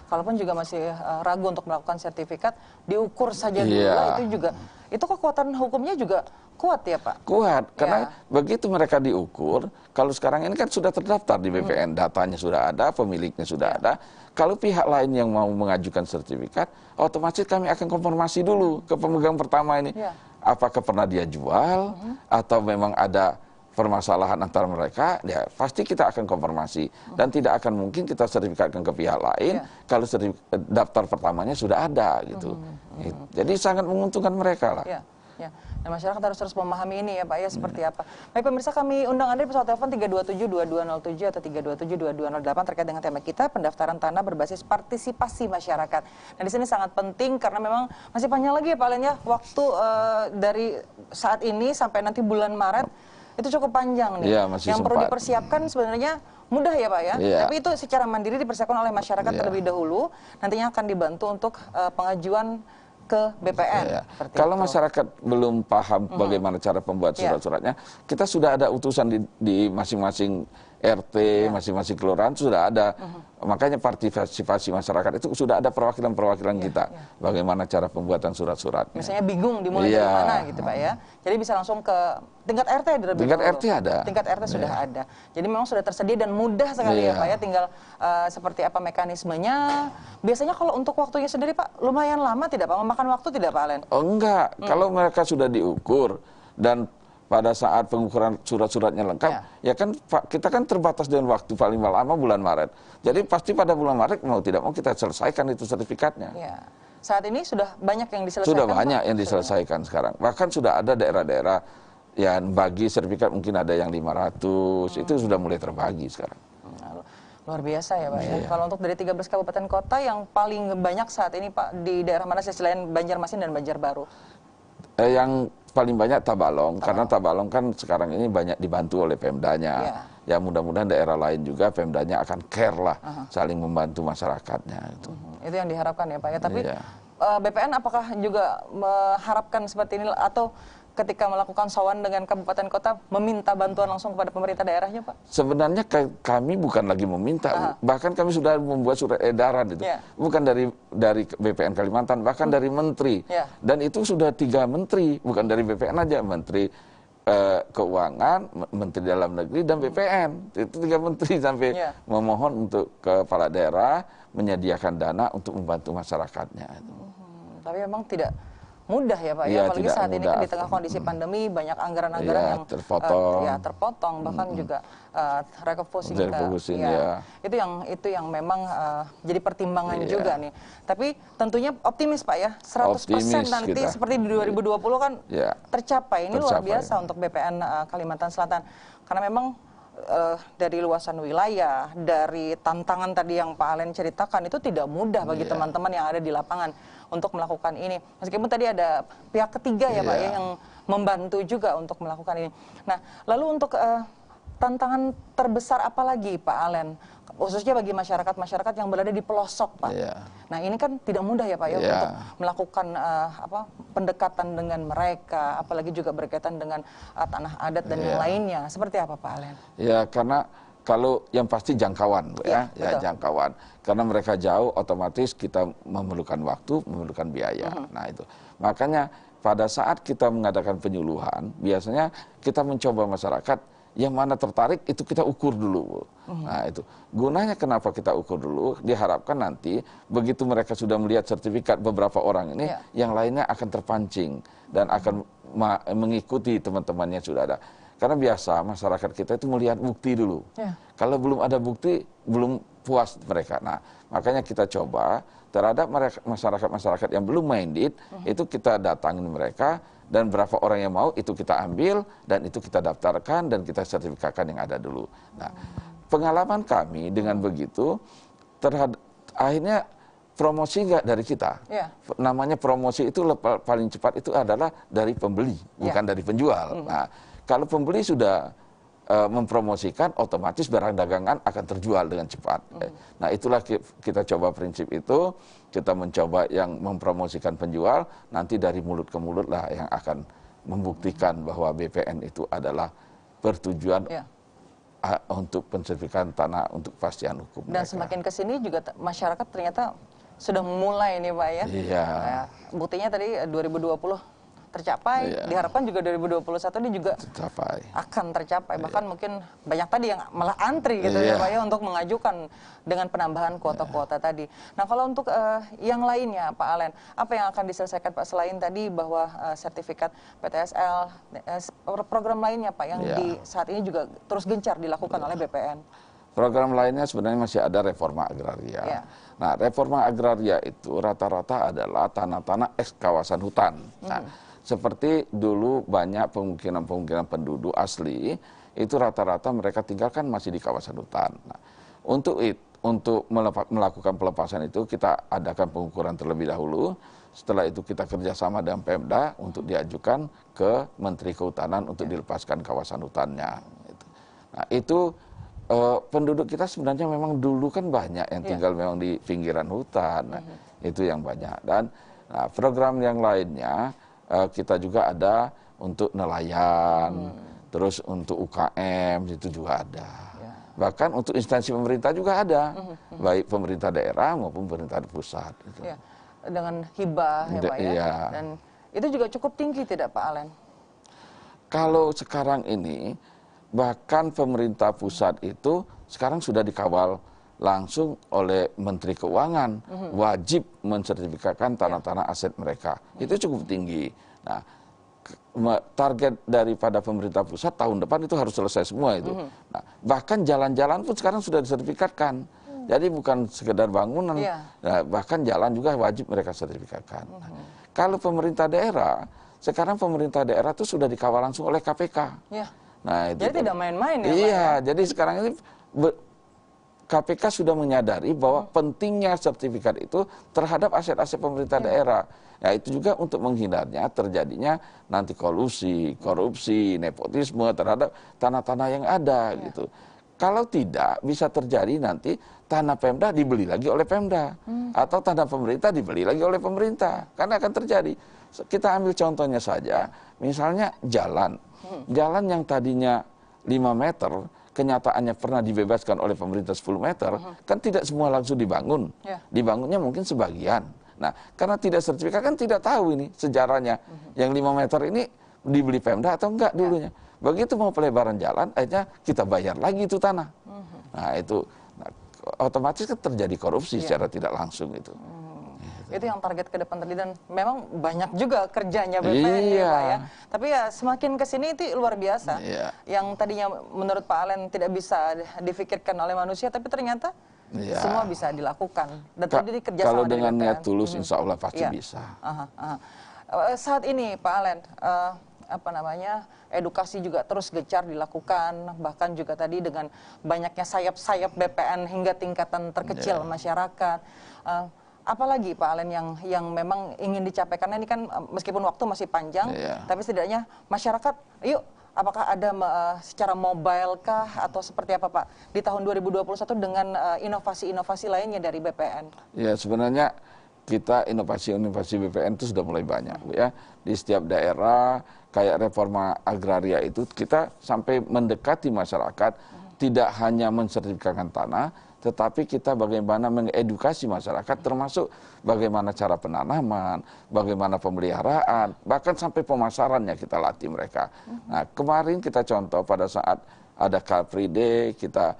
Kalaupun juga masih ragu untuk melakukan sertifikat, diukur saja dulu lah, itu juga, itu kekuatan hukumnya juga kuat ya Pak? Kuat, karena begitu mereka diukur, kalau sekarang ini kan sudah terdaftar di BPN, datanya sudah ada, pemiliknya sudah ada. Kalau pihak lain yang mau mengajukan sertifikat, otomatis kami akan konfirmasi dulu ke pemegang pertama ini. Apakah pernah dia jual, atau memang ada permasalahan antara mereka, ya pasti kita akan konfirmasi. Dan tidak akan mungkin kita sertifikatkan ke pihak lain, kalau daftar pertamanya sudah ada gitu. Jadi sangat menguntungkan mereka lah. Dan masyarakat harus terus memahami ini ya Pak ya, seperti apa. Baik pemirsa, kami undang Anda di pesawat telepon 327-2207 atau 327-2208 terkait dengan tema kita, pendaftaran tanah berbasis partisipasi masyarakat. Nah di sini sangat penting karena memang masih panjang lagi ya Pak Len ya, waktu dari saat ini sampai nanti bulan Maret, itu cukup panjang nih. Yang perlu dipersiapkan sebenarnya mudah ya Pak ya. Tapi itu secara mandiri dipersiapkan oleh masyarakat terlebih dahulu. Nantinya akan dibantu untuk pengajuan ke BPN. Kalau masyarakat belum paham bagaimana cara pembuat surat-suratnya, kita sudah ada utusan di masing-masing RT, masing-masing kelurahan sudah ada. Makanya partisipasi masyarakat itu sudah ada perwakilan-perwakilan kita. Bagaimana cara pembuatan surat-suratnya. Misalnya bingung dimulai dari mana gitu Pak ya. Jadi bisa langsung ke tingkat RT tingkat RT ada. Tingkat RT sudah ada. Jadi memang sudah tersedia dan mudah sekali ya Pak ya. Tinggal seperti apa mekanismenya. Biasanya kalau untuk waktunya sendiri Pak, lumayan lama tidak Pak? Memakan waktu tidak Pak Len? Oh enggak. Kalau mereka sudah diukur dan pada saat pengukuran surat-suratnya lengkap, ya kan kita kan terbatas dengan waktu paling lama bulan Maret. Jadi pasti pada bulan Maret mau tidak mau kita selesaikan itu sertifikatnya. Saat ini sudah banyak yang diselesaikan? Sudah banyak yang diselesaikan sekarang. Bahkan sudah ada daerah-daerah yang bagi sertifikat mungkin ada yang 500, itu sudah mulai terbagi sekarang. Luar biasa ya Pak ya. Kalau untuk dari 13 kabupaten kota yang paling banyak saat ini Pak, di daerah mana selain Banjarmasin dan Banjarbaru? Yang paling banyak Tabalong, karena Tabalong kan sekarang ini banyak dibantu oleh Pemdanya. Ya mudah-mudahan daerah lain juga Pemdanya akan care lah, saling membantu masyarakatnya. Itu yang diharapkan ya Pak ya. Tapi BPN apakah juga mengharapkan seperti ini atau ketika melakukan sowan dengan kabupaten kota meminta bantuan langsung kepada pemerintah daerahnya Pak? Sebenarnya kami bukan lagi meminta, bahkan kami sudah membuat surat edaran itu, bukan dari BPN Kalimantan, bahkan dari menteri, dan itu sudah 3 menteri, bukan dari BPN aja, menteri Keuangan, Menteri Dalam Negeri dan BPN, itu 3 menteri sampai memohon untuk kepala daerah menyediakan dana untuk membantu masyarakatnya. Tapi memang tidak mudah ya Pak ya, Iya, apalagi tidak saat ini kan mudah. di tengah kondisi pandemi banyak anggaran-anggaran Iya, yang terpotong. terpotong, bahkan juga refocusing Refocusing, ya. ya. Itu yang memang jadi pertimbangan Iya. juga nih. Tapi tentunya optimis Pak ya, 100% Optimis nanti kita. seperti di 2020 kan Iya. tercapai. Ini luar Tercapai. biasa untuk BPN Kalimantan Selatan. Karena memang dari luasan wilayah, dari tantangan tadi yang Pak Alen ceritakan, itu tidak mudah bagi Iya. teman-teman yang ada di lapangan untuk melakukan ini. Meskipun tadi ada pihak ketiga ya Pak ya, Iya. yang membantu juga untuk melakukan ini. Nah, lalu untuk tantangan terbesar apa lagi Pak Alen, khususnya bagi masyarakat-masyarakat yang berada di pelosok Pak? Iya. Nah, ini kan tidak mudah ya Pak ya, Iya. untuk melakukan pendekatan dengan mereka, apalagi juga berkaitan dengan tanah adat dan yang Iya. lainnya. Seperti apa Pak Alen? Ya, karena kalau yang pasti jangkauan, Bu, Iya, ya betul. jangkauan. Karena mereka jauh, otomatis kita memerlukan waktu, memerlukan biaya. Nah itu, makanya pada saat kita mengadakan penyuluhan, biasanya kita mencoba masyarakat yang mana tertarik itu kita ukur dulu, Bu. Nah itu, gunanya kenapa kita ukur dulu? Diharapkan nanti begitu mereka sudah melihat sertifikat beberapa orang ini, Iya. yang lainnya akan terpancing dan akan mengikuti teman-teman yang sudah ada. Karena biasa masyarakat kita itu melihat bukti dulu. Ya. Kalau belum ada bukti, belum puas mereka. Nah, makanya kita coba terhadap masyarakat-masyarakat yang belum minded, itu kita datangin mereka, dan berapa orang yang mau, itu kita ambil, dan itu kita daftarkan, dan kita sertifikatkan yang ada dulu. Nah, pengalaman kami dengan begitu, akhirnya promosi nggak dari kita. Ya. Namanya promosi itu paling cepat itu adalah dari pembeli, bukan dari penjual. Nah, kalau pembeli sudah mempromosikan, otomatis barang dagangan akan terjual dengan cepat. Nah, itulah kita coba prinsip itu, kita mencoba yang mempromosikan penjual, nanti dari mulut ke mulut lah yang akan membuktikan bahwa BPN itu adalah bertujuan untuk pensertifikan tanah untuk kepastian hukum. Dan semakin kesini juga masyarakat ternyata sudah mulai nih Pak ya. Iya. Nah, buktinya tadi 2020 tercapai, Iya. diharapkan juga 2021 ini juga Tercapai. akan tercapai. Bahkan mungkin banyak tadi yang malah antri gitu ya Iya. Pak ya, untuk mengajukan dengan penambahan kuota-kuota tadi. Nah, kalau untuk yang lainnya Pak Alen, apa yang akan diselesaikan Pak selain tadi bahwa sertifikat PTSL, program lainnya Pak yang Iya. di saat ini juga terus gencar dilakukan oleh BPN? Program lainnya sebenarnya masih ada reforma agraria. Ya. Nah, reforma agraria itu rata-rata adalah tanah-tanah eks kawasan hutan. Nah, seperti dulu banyak pemukiman-pemukiman penduduk asli, itu rata-rata mereka tinggalkan masih di kawasan hutan. Nah, untuk melakukan pelepasan itu kita adakan pengukuran terlebih dahulu. Setelah itu kita kerjasama dengan Pemda untuk diajukan ke Menteri Kehutanan untuk dilepaskan kawasan hutannya. Nah, itu penduduk kita sebenarnya memang dulu kan banyak yang tinggal memang di pinggiran hutan. Nah, itu yang banyak. Dan program yang lainnya kita juga ada untuk nelayan, terus untuk UKM itu juga ada. Bahkan untuk instansi pemerintah juga ada, baik pemerintah daerah maupun pemerintah pusat. Gitu. Ya, dengan hibah ya Pak ya. Iya. Dan itu juga cukup tinggi tidak Pak Alen? Kalau sekarang ini, bahkan pemerintah pusat itu sekarang sudah dikawal langsung oleh Menteri Keuangan, wajib mensertifikatkan tanah-tanah aset mereka. Itu cukup tinggi. Nah, target daripada pemerintah pusat tahun depan itu harus selesai semua itu. Nah, bahkan jalan-jalan pun sekarang sudah disertifikatkan. Jadi bukan sekedar bangunan, nah, bahkan jalan juga wajib mereka sertifikatkan. Nah, kalau pemerintah daerah, sekarang pemerintah daerah itu sudah dikawal langsung oleh KPK. Ya. Nah, itu Jadi tidak main-main ya Pak iya, ya? jadi sekarang ini KPK sudah menyadari bahwa pentingnya sertifikat itu terhadap aset-aset pemerintah daerah. Ya, itu juga untuk menghindarnya terjadinya nanti kolusi, korupsi, nepotisme terhadap tanah-tanah yang ada gitu. Kalau tidak, bisa terjadi nanti tanah Pemda dibeli lagi oleh Pemda. Atau tanah pemerintah dibeli lagi oleh pemerintah. Karena akan terjadi. Kita ambil contohnya saja, misalnya jalan. Jalan yang tadinya 5 meter, kenyataannya pernah dibebaskan oleh pemerintah 10 meter, kan tidak semua langsung dibangun. Dibangunnya mungkin sebagian. Nah, karena tidak sertifikat kan tidak tahu ini sejarahnya. Yang 5 meter ini dibeli Pemda atau enggak dulunya. Begitu mau pelebaran jalan, akhirnya kita bayar lagi itu tanah. Nah, itu otomatis kan terjadi korupsi secara tidak langsung itu. Itu yang target ke depan tadi, dan memang banyak juga kerjanya BPN ya Pak ya. Tapi ya semakin kesini itu luar biasa. Yang tadinya menurut Pak Alen tidak bisa difikirkan oleh manusia, tapi ternyata semua bisa dilakukan. Dan tadi kerja kalau sama dengan BPN. niat tulus, insya Allah pasti bisa. Saat ini Pak Alen, edukasi juga terus gencar dilakukan, bahkan juga tadi dengan banyaknya sayap-sayap BPN hingga tingkatan terkecil masyarakat. Apalagi Pak Alen yang memang ingin dicapai, karena ini kan meskipun waktu masih panjang, tapi setidaknya masyarakat, yuk, apakah ada secara mobile kah atau seperti apa Pak di tahun 2021 dengan inovasi-inovasi lainnya dari BPN? Ya, sebenarnya kita inovasi-inovasi BPN itu sudah mulai banyak, Bu, ya. Di setiap daerah kayak reforma agraria itu kita sampai mendekati masyarakat, tidak hanya mensertifikatkan tanah, tetapi kita bagaimana mengedukasi masyarakat, termasuk bagaimana cara penanaman, bagaimana pemeliharaan, bahkan sampai pemasarannya kita latih mereka. Nah, kemarin kita contoh pada saat ada Car Free Day, kita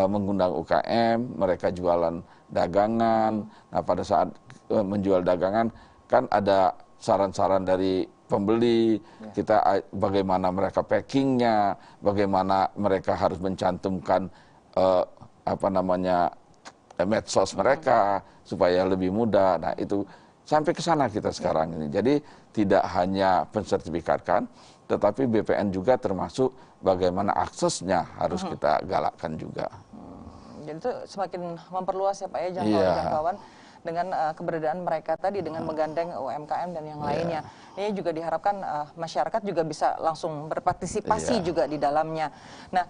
mengundang UKM, mereka jualan dagangan. Nah, pada saat menjual dagangan, kan ada saran-saran dari pembeli, kita bagaimana mereka packingnya, bagaimana mereka harus mencantumkan medsos mereka supaya lebih mudah. Nah, itu sampai ke sana kita sekarang ini. Jadi tidak hanya pensertifikatkan, tetapi BPN juga termasuk bagaimana aksesnya harus kita galakkan juga. Jadi itu semakin memperluas ya Pak ya jangkauan dengan keberadaan mereka tadi, dengan menggandeng UMKM dan yang lainnya. Ini juga diharapkan masyarakat juga bisa langsung berpartisipasi juga di dalamnya. Nah,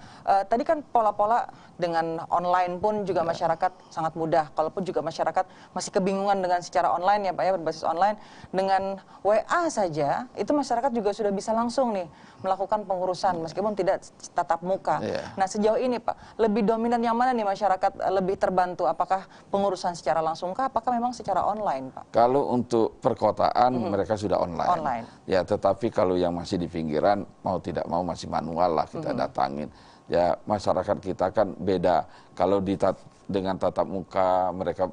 tadi kan pola-pola dengan online pun juga masyarakat sangat mudah. Kalaupun juga masyarakat masih kebingungan dengan secara online ya Pak ya, berbasis online, dengan WA saja itu masyarakat juga sudah bisa langsung nih melakukan pengurusan meskipun tidak tatap muka. Nah, sejauh ini Pak, lebih dominan yang mana nih masyarakat lebih terbantu? Apakah pengurusan secara langsung kah? Apakah memang secara online Pak? Kalau untuk perkotaan mereka sudah online. Ya, tetapi kalau yang masih di pinggiran mau tidak mau masih manual lah kita datangin. Ya, masyarakat kita kan beda. Kalau dengan tatap muka mereka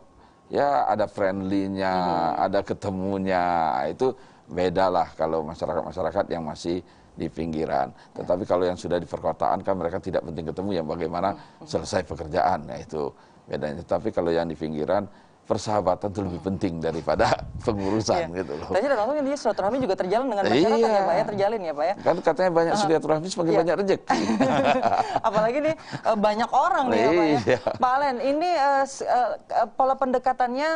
ya ada friendly-nya, ada ketemunya. Itu beda lah kalau masyarakat yang masih di pinggiran. Tetapi kalau yang sudah di perkotaan kan mereka tidak penting ketemu, yang bagaimana selesai pekerjaan. Nah, itu bedanya. Tapi kalau yang di pinggiran, persahabatan itu lebih penting daripada pengurusan gitu loh. Tadi langsung ini silaturahmi juga terjalin dengan masyarakat ya Pak ya, terjalin ya Pak ya. Kan katanya banyak silaturahmi semakin banyak rezeki. Apalagi nih banyak orang nih ya Pak ya. Pak Alen, ini pola pendekatannya,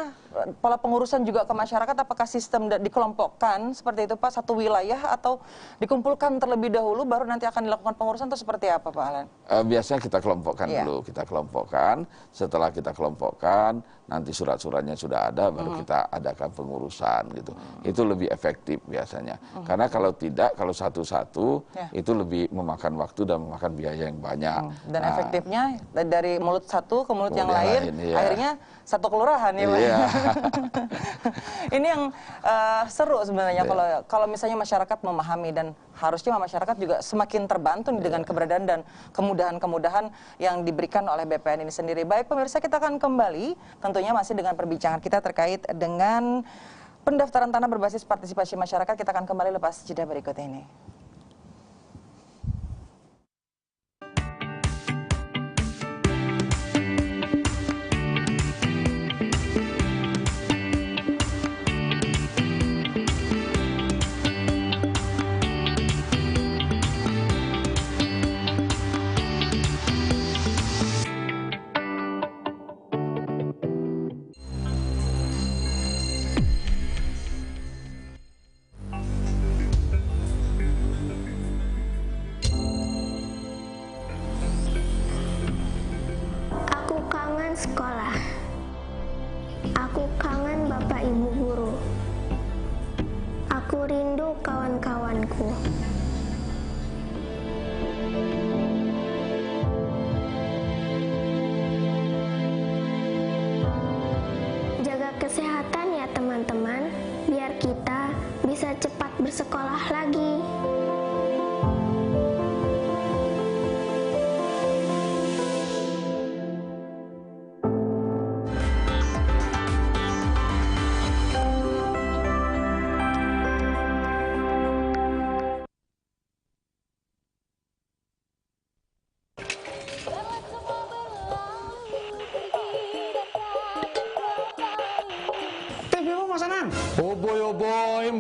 pola pengurusan juga ke masyarakat, apakah sistem dikelompokkan seperti itu Pak, satu wilayah, atau dikumpulkan terlebih dahulu baru nanti akan dilakukan pengurusan, atau seperti apa Pak Alen? Biasanya kita kelompokkan dulu, kita kelompokkan. Setelah kita kelompokkan, nanti surat-suratnya sudah ada, baru kita adakan pengurusan gitu. Itu lebih efektif biasanya. Karena kalau tidak, kalau satu-satu itu lebih memakan waktu dan memakan biaya yang banyak. Dan efektifnya dari mulut satu ke mulut yang lain, akhirnya satu kelurahan ya Pak. Ini yang seru sebenarnya kalau misalnya masyarakat memahami, dan harusnya masyarakat juga semakin terbantu dengan keberadaan dan kemudahan-kemudahan yang diberikan oleh BPN ini sendiri. Baik pemirsa, kita akan kembali tentunya masih dengan perbincangan kita terkait dengan pendaftaran tanah berbasis partisipasi masyarakat. Kita akan kembali lepas jeda berikut ini. Sekolah. Aku kangen Bapak Ibu guru. Aku rindu kawan-kawanku. Jaga kesehatan ya teman-teman, biar kita bisa cepat bersekolah lagi.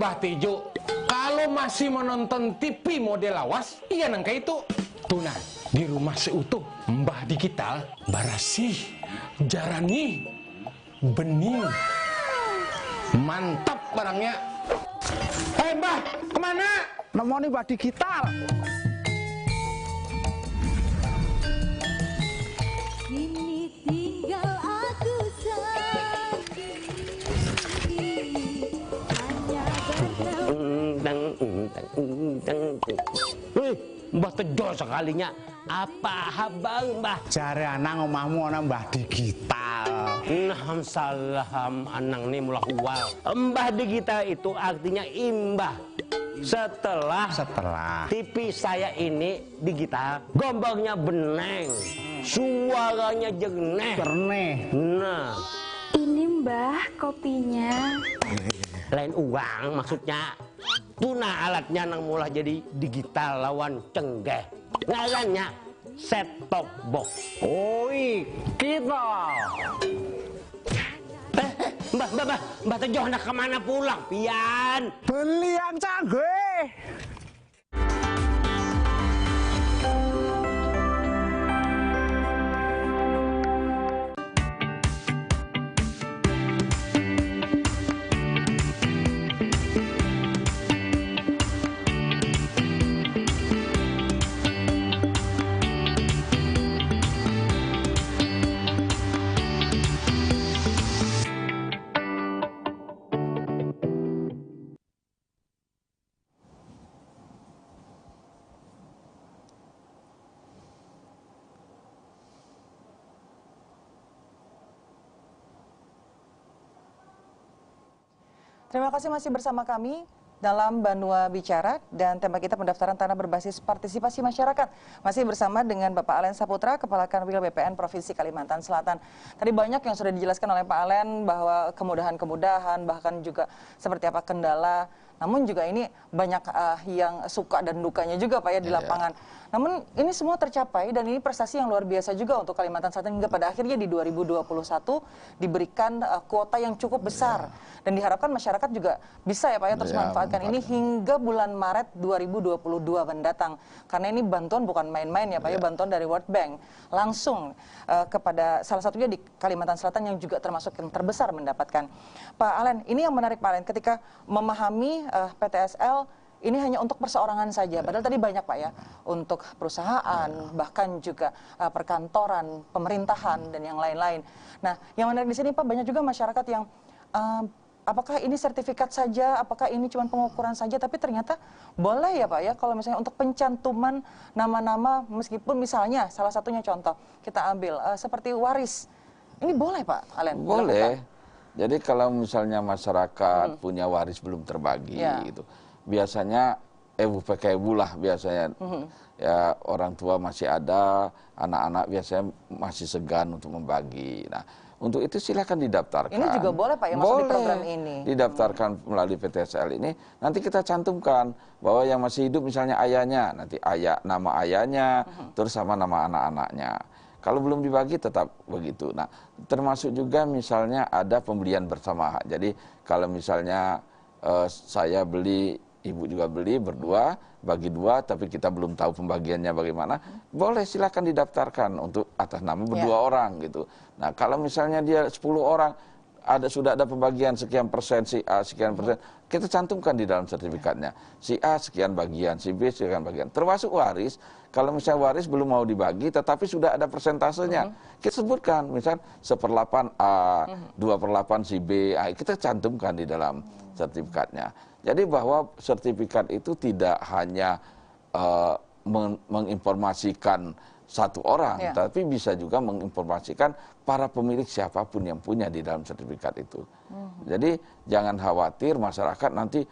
Mbah Tejo, kalau masih menonton TV model lawas, iya nangka itu. Tuna, di rumah seutuh, Mbah digital, barasih, jarani, bening, mantap barangnya. Hei Mbah, kemana? Nemoni Mbah digital. Kini tinggal aku sendiri, hanya Mbah Tejo sekalinya. Apa habang Mbah? Jare anang omahmu ana Mbah digital. Nah, salam anang nih mulak uwal. Mbah digital itu artinya imbah. Setelah TV saya ini digital, gambarnya beneng, suaranya jerneh. Nah, ini Mbah kopinya. lain uang maksudnya. Tuna alatnya nang mulai jadi digital lawan cenggeh. Ngarannya set top box. Oi, kita. Mbah Tejo hendak kemana pulang, pian? Beli yang canggih. Terima kasih masih bersama kami dalam Banua Bicara dan tema kita pendaftaran tanah berbasis partisipasi masyarakat. Masih bersama dengan Bapak Alen Saputra, Kepala Kanwil BPN Provinsi Kalimantan Selatan. Tadi banyak yang sudah dijelaskan oleh Pak Alen bahwa kemudahan-kemudahan bahkan juga seperti apa kendala. Namun juga ini banyak yang suka dan dukanya juga Pak ya di lapangan. Namun ini semua tercapai dan ini prestasi yang luar biasa juga untuk Kalimantan Selatan hingga pada akhirnya di 2021 diberikan kuota yang cukup besar. Dan diharapkan masyarakat juga bisa ya Pak ya terus manfaatkan ini hingga bulan Maret 2022 mendatang. Karena ini bantuan bukan main-main ya Pak ya, bantuan dari World Bank langsung kepada salah satunya di Kalimantan Selatan yang juga termasuk yang terbesar mendapatkan. Pak Alen, ini yang menarik Pak Alen ketika memahami PTSL ini hanya untuk perseorangan saja, padahal tadi banyak Pak ya, untuk perusahaan, bahkan juga perkantoran, pemerintahan, dan yang lain-lain. Nah, yang menarik di sini Pak, banyak juga masyarakat yang apakah ini sertifikat saja, apakah ini cuma pengukuran saja, tapi ternyata boleh ya Pak ya, kalau misalnya untuk pencantuman nama-nama, meskipun misalnya salah satunya contoh, kita ambil seperti waris, ini boleh Pak Alen? Boleh. Jadi kalau misalnya masyarakat punya waris belum terbagi, gitu, biasanya PKW lah biasanya, ya orang tua masih ada, anak-anak biasanya masih segan untuk membagi. Nah, untuk itu silakan didaftarkan. Ini juga boleh Pak yang masuk di program ini. Didaftarkan melalui PTSL ini. Nanti kita cantumkan bahwa yang masih hidup misalnya ayahnya, nanti nama ayahnya, terus sama nama anak-anaknya. Kalau belum dibagi tetap begitu. Nah, termasuk juga misalnya ada pembelian bersama. Jadi kalau misalnya saya beli, ibu juga beli berdua, bagi dua, tapi kita belum tahu pembagiannya bagaimana, boleh silakan didaftarkan untuk atas nama berdua orang gitu. Nah, kalau misalnya dia 10 orang, sudah ada pembagian sekian persen, si A sekian persen, kita cantumkan di dalam sertifikatnya. Si A sekian bagian, si B sekian bagian. Termasuk waris, kalau misalnya waris belum mau dibagi, tetapi sudah ada persentasenya, kita sebutkan, misalnya 1/8 A, 2/8 si B, kita cantumkan di dalam sertifikatnya. Jadi bahwa sertifikat itu tidak hanya menginformasikan satu orang, tapi bisa juga menginformasikan para pemilik siapapun yang punya di dalam sertifikat itu. Jadi jangan khawatir masyarakat nanti,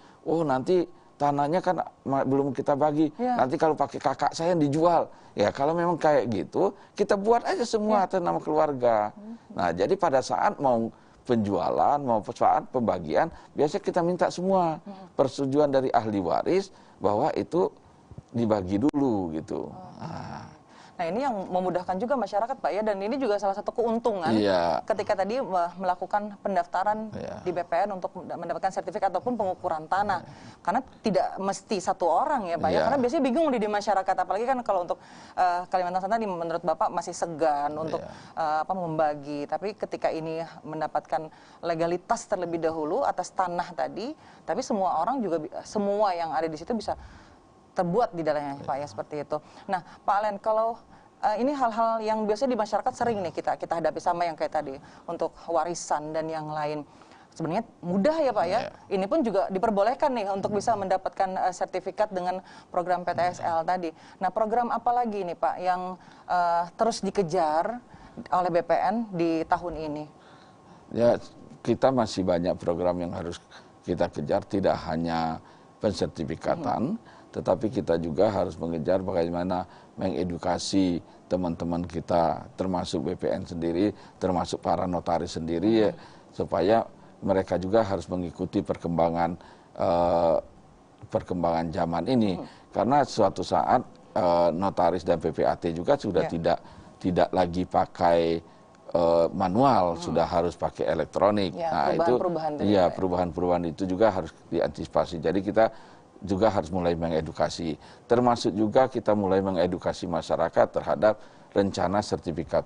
nanti tanahnya kan belum kita bagi, nanti kalau pakai kakak saya yang dijual. Ya kalau memang kayak gitu, kita buat aja semua atas nama keluarga. Nah jadi pada saat mau penjualan, mau saat pembagian, biasanya kita minta semua persetujuan dari ahli waris bahwa itu dibagi dulu gitu. Nah ini yang memudahkan juga masyarakat Pak ya, dan ini juga salah satu keuntungan ketika tadi melakukan pendaftaran di BPN untuk mendapatkan sertifikat ataupun pengukuran tanah. Karena tidak mesti satu orang ya Pak ya, karena biasanya bingung di masyarakat, apalagi kan kalau untuk Kalimantan Selatan menurut Bapak masih segan untuk membagi, tapi ketika ini mendapatkan legalitas terlebih dahulu atas tanah tadi, tapi semua orang juga, semua yang ada di situ bisa terbuat di dalamnya Pak ya, seperti itu. Nah Pak Alen, kalau ini hal-hal yang biasanya di masyarakat sering nih kita hadapi sama yang kayak tadi untuk warisan dan yang lain, sebenarnya mudah ya Pak ya. Ini pun juga diperbolehkan nih untuk bisa mendapatkan sertifikat dengan program PTSL tadi. Nah program apa lagi nih Pak yang terus dikejar oleh BPN di tahun ini? Ya, kita masih banyak program yang harus kita kejar, tidak hanya pensertifikatan, tetapi kita juga harus mengejar bagaimana mengedukasi teman-teman kita, termasuk BPN sendiri, termasuk para notaris sendiri, ya, supaya mereka juga harus mengikuti perkembangan zaman ini. Karena suatu saat notaris dan PPAT juga sudah tidak lagi pakai manual, sudah harus pakai elektronik. Nah itu perubahan-perubahan itu juga harus diantisipasi. Jadi kita juga harus mulai mengedukasi, termasuk juga kita mulai mengedukasi masyarakat terhadap rencana sertifikat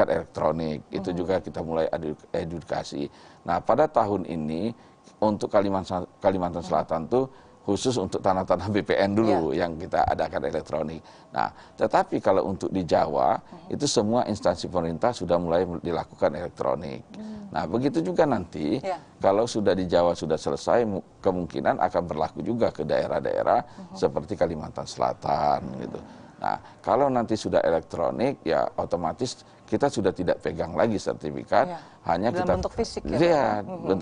elektronik. Itu juga kita mulai edukasi. Nah pada tahun ini untuk Kalimantan Selatan tuh khusus untuk tanah-tanah BPN dulu yang kita adakan elektronik. Nah, tetapi kalau untuk di Jawa, itu semua instansi pemerintah sudah mulai dilakukan elektronik. Nah, begitu juga nanti, kalau sudah di Jawa sudah selesai, kemungkinan akan berlaku juga ke daerah-daerah seperti Kalimantan Selatan, gitu. Nah, kalau nanti sudah elektronik, ya otomatis kita sudah tidak pegang lagi sertifikat, hanya kita bentuk fisik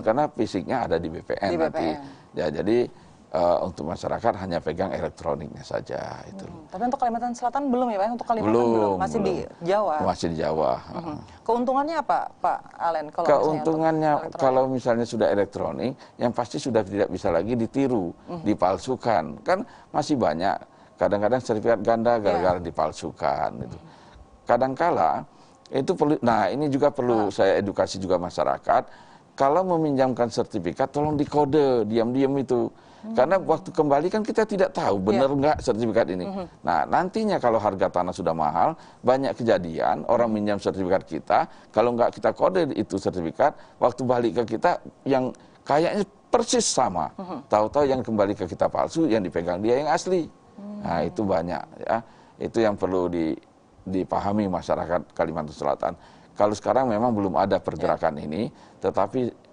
karena fisiknya ada di BPN nanti. Ya, jadi untuk masyarakat hanya pegang elektroniknya saja itu. Tapi untuk Kalimantan Selatan belum ya Pak? Untuk Kalimantan belum. Masih di Jawa. Masih di Jawa. Keuntungannya apa Pak Alen? Keuntungannya kalau misalnya sudah elektronik, yang pasti sudah tidak bisa lagi ditiru, dipalsukan. Kan masih banyak kadang-kadang sertifikat ganda gara-gara dipalsukan itu. Kadangkala itu perlu. Nah ini juga perlu saya edukasi juga masyarakat. Kalau meminjamkan sertifikat, tolong dikode diam-diam itu. Karena waktu kembali kan kita tidak tahu benar nggak sertifikat ini. Nah nantinya kalau harga tanah sudah mahal, banyak kejadian orang minjam sertifikat kita, kalau nggak kita kode itu sertifikat, waktu balik ke kita yang kayaknya persis sama. Tahu-tahu yang kembali ke kita palsu, yang dipegang dia yang asli. Nah itu banyak ya. Itu yang perlu dipahami masyarakat Kalimantan Selatan. Kalau sekarang memang belum ada pergerakan ini, tetapi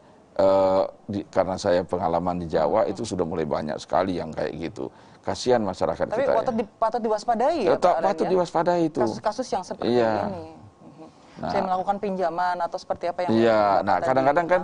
karena saya pengalaman di Jawa itu sudah mulai banyak sekali yang kayak gitu. Kasihan masyarakat tapi kita. Tapi patut diwaspadai ya Pak Alen, patut diwaspadai itu. Kasus-kasus yang seperti ini. Saya melakukan pinjaman atau seperti apa yang nah kadang-kadang kan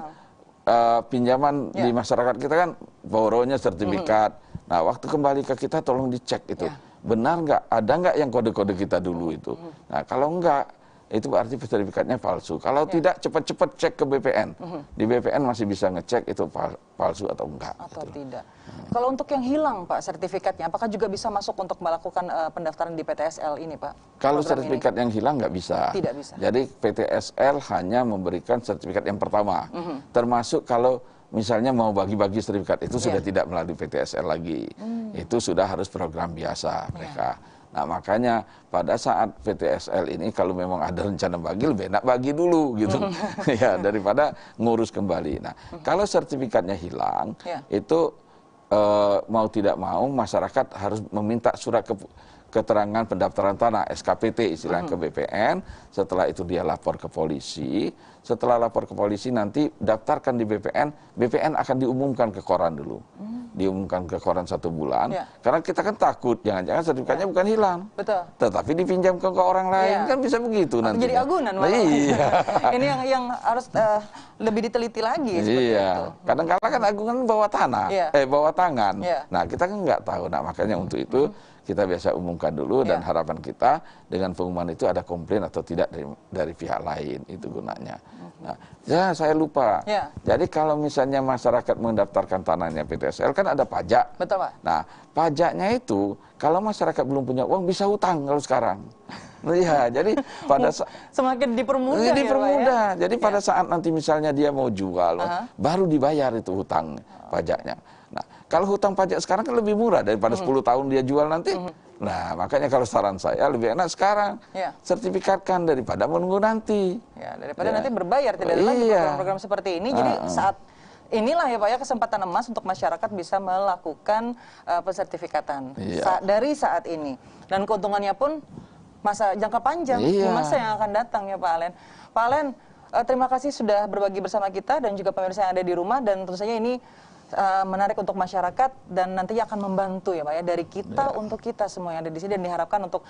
pinjaman di masyarakat kita kan borronya sertifikat. Nah waktu kembali ke kita tolong dicek itu. Benar nggak? Ada nggak yang kode-kode kita dulu itu? Nah kalau nggak, itu berarti sertifikatnya palsu. Kalau tidak, cepat-cepat cek ke BPN. Di BPN masih bisa ngecek itu palsu atau enggak. Atau tidak. Kalau untuk yang hilang Pak sertifikatnya, apakah juga bisa masuk untuk melakukan pendaftaran di PTSL ini Pak? Kalau sertifikat yang hilang nggak bisa. Tidak bisa. Jadi PTSL hanya memberikan sertifikat yang pertama. Termasuk kalau misalnya mau bagi-bagi sertifikat, itu sudah tidak melalui PTSL lagi. Itu sudah harus program biasa mereka. Nah makanya pada saat PTSL ini kalau memang ada rencana bagi, lebih enak bagi dulu gitu ya daripada ngurus kembali. Nah kalau sertifikatnya hilang itu mau tidak mau masyarakat harus meminta surat keterangan pendaftaran tanah SKPT istilahnya ke BPN. Setelah itu dia lapor ke polisi. Setelah lapor ke polisi nanti daftarkan di BPN. BPN akan diumumkan ke koran dulu. Diumumkan ke koran 1 bulan. Karena kita kan takut jangan-jangan sertifikatnya bukan hilang. Betul. Tetapi dipinjamkan ke orang lain kan bisa begitu nanti. Jadi agunan malah. Ini yang harus lebih diteliti lagi. Iya. Kadang-kadang kan agunan bawa tanah, bawa tangan. Nah kita kan nggak tahu. Nah makanya untuk itu kita biasa umumkan dulu dan harapan kita dengan pengumuman itu ada komplain atau tidak dari pihak lain, itu gunanya. Nah, saya lupa. Jadi kalau misalnya masyarakat mendaftarkan tanahnya PTSL kan kan ada pajak. Betul, Pak. Nah, pajaknya itu kalau masyarakat belum punya uang bisa hutang kalau sekarang. Iya, jadi pada semakin dipermudah. Dipermudah. Ya, Pak, ya? Jadi pada saat nanti misalnya dia mau jual, baru dibayar itu hutang pajaknya. Nah, kalau hutang pajak sekarang kan lebih murah daripada 10 tahun dia jual nanti. Nah, makanya kalau saran saya lebih enak sekarang sertifikatkan daripada menunggu nanti. Ya, daripada nanti berbayar tidak ada lagi program-program seperti ini. Jadi saat inilah ya Pak ya kesempatan emas untuk masyarakat bisa melakukan pensertifikatan dari saat ini. Dan keuntungannya pun masa jangka panjang di masa yang akan datang ya Pak Alen. Pak Alen, terima kasih sudah berbagi bersama kita dan juga pemirsa yang ada di rumah, dan tentu saja ini menarik untuk masyarakat dan nantinya akan membantu ya Pak ya dari kita untuk kita semua yang ada di sini, dan diharapkan untuk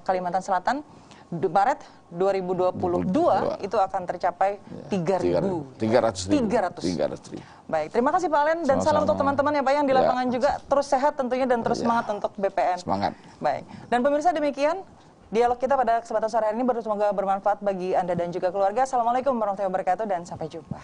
Kalimantan Selatan Maret 2022 itu akan tercapai 300.000. Baik, terima kasih Pak Alen dan salam untuk teman-teman ya Pak yang di lapangan juga, terus sehat tentunya dan terus semangat untuk BPN. Semangat. Baik, dan pemirsa demikian dialog kita pada kesempatan sore hari ini, semoga bermanfaat bagi Anda dan juga keluarga. Assalamualaikum warahmatullahi wabarakatuh dan sampai jumpa.